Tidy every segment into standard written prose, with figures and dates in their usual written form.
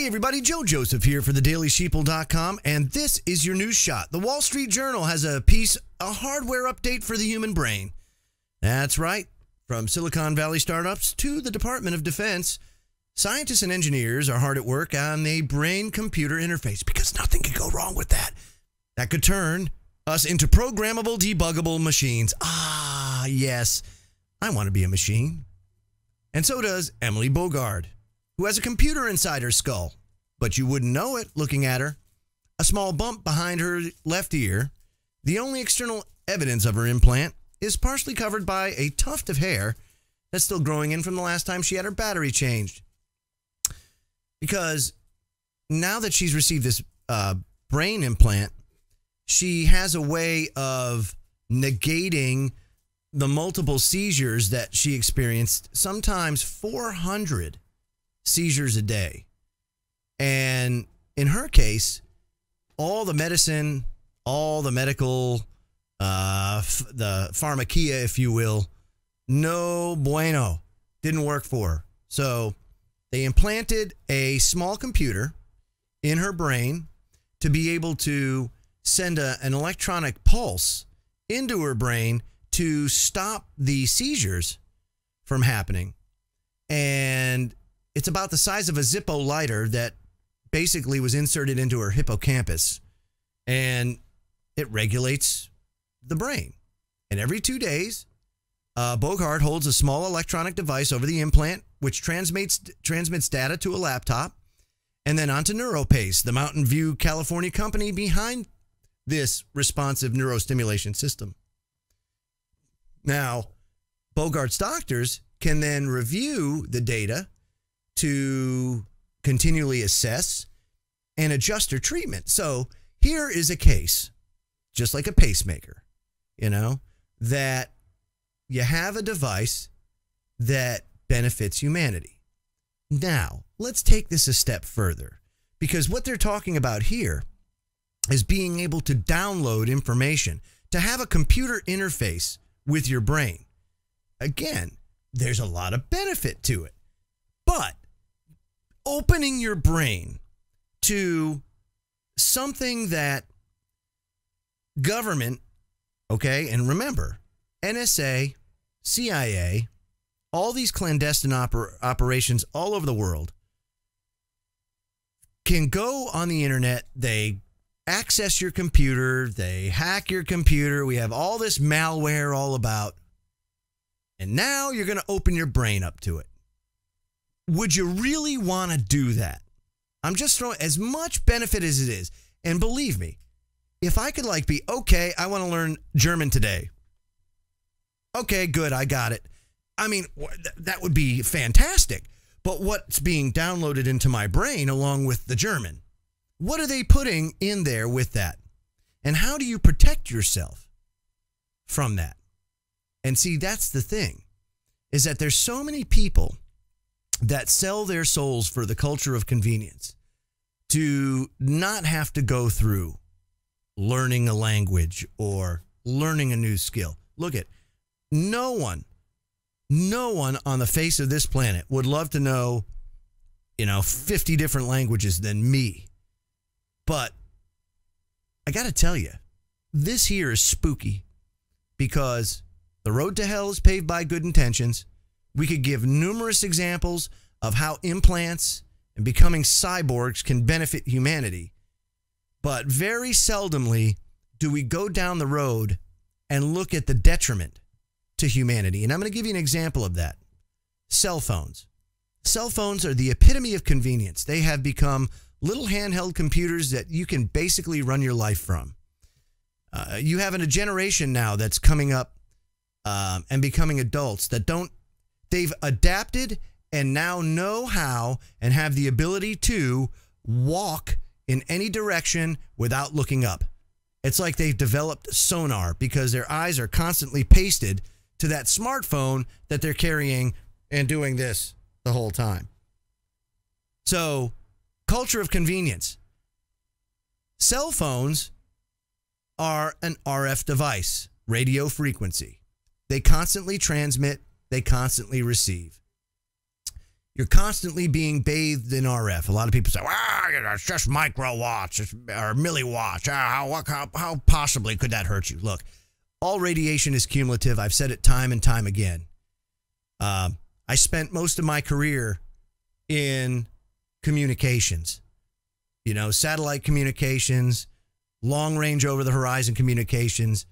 Hey everybody, Joe Joseph here for thedailysheeple.com, and this is your news shot. The Wall Street Journal has a hardware update for the human brain. That's right. From Silicon Valley startups to the Department of Defense, scientists and engineers are hard at work on the brain-computer interface because nothing could go wrong with that. That could turn us into programmable, debuggable machines. Ah, yes. I want to be a machine. And so does Emily Bogard, who has a computer inside her skull, but you wouldn't know it looking at her. A small bump behind her left ear. The only external evidence of her implant is partially covered by a tuft of hair that's still growing in from the last time she had her battery changed. Because now that she's received this brain implant, she has a way of negating the multiple seizures that she experienced, sometimes 400 seizures a day. And in her case, all the medicine, all the medical, the pharmacia, if you will, no bueno, didn't work for her. So they implanted a small computer in her brain to be able to send an electronic pulse into her brain to stop the seizures from happening. And it's about the size of a Zippo lighter that basically was inserted into her hippocampus, and it regulates the brain. And every 2 days, Bogart holds a small electronic device over the implant, which transmits data to a laptop and then onto NeuroPace, the Mountain View, California company behind this responsive neurostimulation system. Now, Bogart's doctors can then review the data to continually assess and adjust her treatment. So here is a case, just like a pacemaker, that you have a device that benefits humanity. Now, let's take this a step further, because what they're talking about here is being able to download information, to have a computer interface with your brain. Again, there's a lot of benefit to it, but opening your brain to something that government, okay, and remember, NSA, CIA, all these clandestine operations all over the world can go on the internet. They access your computer. They hack your computer. We have all this malware all about. And now you're going to open your brain up to it. Would you really want to do that? I'm just throwing as much benefit as it is. And believe me, if I could be, okay, I want to learn German today. Okay, good, I got it. I mean, that would be fantastic. But what's being downloaded into my brain along with the German? What are they putting in there with that? And how do you protect yourself from that? And see, that's the thing, is that there's so many people that sell their souls for the culture of convenience to not have to go through learning a language or learning a new skill. Look at no one on the face of this planet would love to know, 50 different languages than me. But I got to tell you, this here is spooky, because the road to hell is paved by good intentions. We could give numerous examples of how implants and becoming cyborgs can benefit humanity. But very seldomly do we go down the road and look at the detriment to humanity. And I'm going to give you an example of that. Cell phones. Cell phones are the epitome of convenience. They have become little handheld computers that you can basically run your life from. You have a generation now that's coming up and becoming adults that they've adapted and now know how and have the ability to walk in any direction without looking up. It's like they've developed sonar because their eyes are constantly pasted to that smartphone that they're carrying and doing this the whole time. So, culture of convenience. Cell phones are an RF device, radio frequency. They constantly transmit, they constantly receive. You're constantly being bathed in RF. A lot of people say, well, it's just microwatts or milliwatts. How possibly could that hurt you? Look, all radiation is cumulative. I've said it time and time again. I spent most of my career in communications, satellite communications, long range over the horizon communications,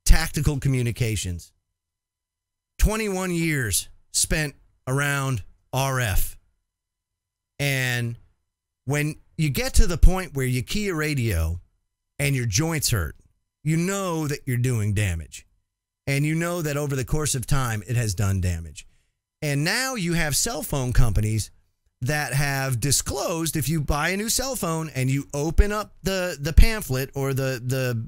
tactical communications. 21 years spent around RF. And when you get to the point where you key a radio and your joints hurt, you know that you're doing damage. And you know that over the course of time, it has done damage. And now you have cell phone companies that have disclosed, if you buy a new cell phone and you open up the pamphlet or the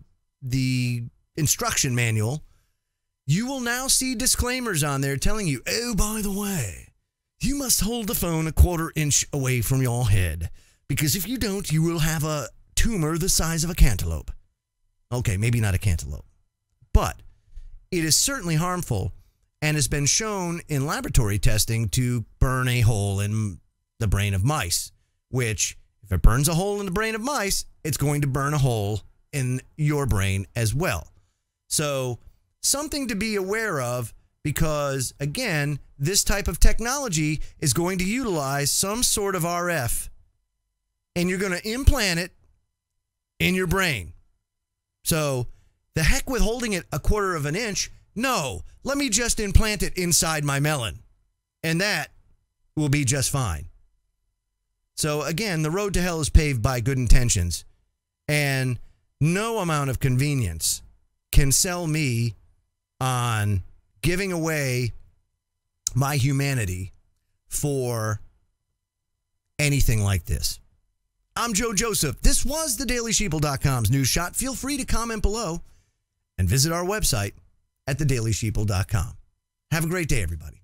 instruction manual, you will now see disclaimers on there telling you, oh, by the way, you must hold the phone a 1/4 inch away from your head, because if you don't, you will have a tumor the size of a cantaloupe. Okay, maybe not a cantaloupe, but it is certainly harmful and has been shown in laboratory testing to burn a hole in the brain of mice, which, if it burns a hole in the brain of mice, it's going to burn a hole in your brain as well. So, something to be aware of, because, again, this type of technology is going to utilize some sort of RF, and you're going to implant it in your brain. So, the heck with holding it a 1/4 inch. No, let me just implant it inside my melon, and that will be just fine. So, again, the road to hell is paved by good intentions, and no amount of convenience can sell me on giving away my humanity for anything like this. I'm Joe Joseph. This was thedailysheeple.com's news shot. Feel free to comment below and visit our website at thedailysheeple.com. Have a great day, everybody.